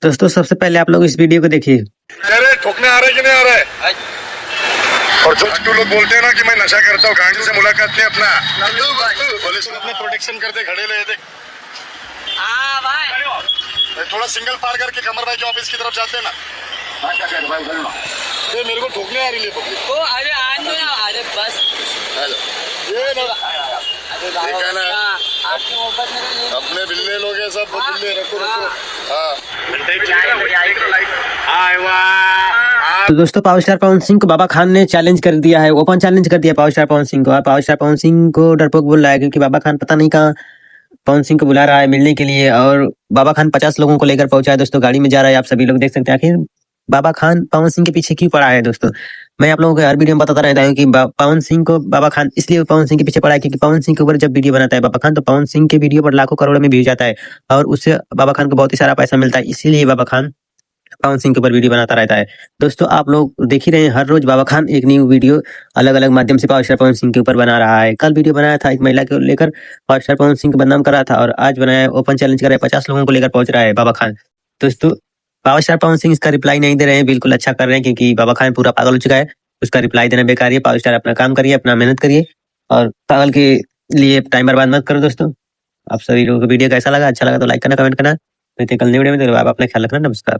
दोस्तों सबसे पहले आप लोग इस वीडियो को देखिए। अरे ठोकने आ रहा है कि नहीं आ रहा है? और जो झट्टू लोग बोलते हैं ना कि मैं नशा करता हूँ, गांधी से मुलाकात नहीं अपना पुलिस अपने प्रोटेक्शन करते खड़े ले देख। थोड़ा सिंगल पार करके कमर भाई के ऑफिस की तरफ जाते हैं ना। ये मेरे को ठोकने आ रही है पब्लिक। अरे आज ना, अरे बस ये देखा ना, अपने बिल्ले लोग हैं सब, बिल्ले रखो रखो। तो दोस्तों पावर स्टार पवन सिंह को बाबा खान ने चैलेंज कर दिया है, ओपन चैलेंज कर दिया पावर स्टार पवन सिंह को। और पावर स्टार पवन सिंह को डरपोक बोल रहा है क्योंकि बाबा खान पता नहीं कहाँ पवन सिंह को बुला रहा है मिलने के लिए। और बाबा खान 50 लोगों को लेकर पहुंचा है दोस्तों, गाड़ी में जा रहा है, आप सभी लोग देख सकते हैं। आखिर बाबा खान पवन सिंह के पीछे क्यों पड़ा है दोस्तों, मैं आप लोगों को हर वीडियो में बताता रहता हूँ कि पवन सिंह को बाबा खान इसलिए पवन सिंह के पीछे पड़ा है क्योंकि पवन सिंह के ऊपर जब वीडियो बनाता है बाबा खान, तो पवन सिंह के वीडियो पर लाखों करोड़ों में व्यू जाता है और उससे बाबा खान को बहुत ही सारा पैसा मिलता है। इसीलिए बाबा खान पवन सिंह के ऊपर वीडियो बनाता रहता है। दोस्तों आप लोग देख ही रहे हैं, हर रोज बाबा खान एक न्यू वीडियो अलग अलग माध्यम से पावर स्टार पवन सिंह के ऊपर बना रहा है। कल वीडियो बनाया था एक महिला को लेकर, पावर स्टार पवन सिंह को बदनाम कर रहा था, और आज बनाया ओपन चैलेंज कर रहा है, 50 लोगों को लेकर पहुंच रहा है बाबा खान। दोस्तों पावर स्टार पवन सिंह इसका रिप्लाई नहीं दे रहे हैं, बिल्कुल अच्छा कर रहे हैं क्योंकि बाबा खान पूरा पागल हो चुका है, उसका रिप्लाई देना बेकार है। पावर स्टार अपना काम करिए, अपना मेहनत करिए और पागल के लिए टाइम बर्बाद मत करो। दोस्तों आप सभी लोगों को वीडियो कैसा लगा, अच्छा लगा तो लाइक करना, कमेंट करना। मिलते हैं कल नई वीडियो में, तो आप अपना ख्याल रखना। नमस्कार।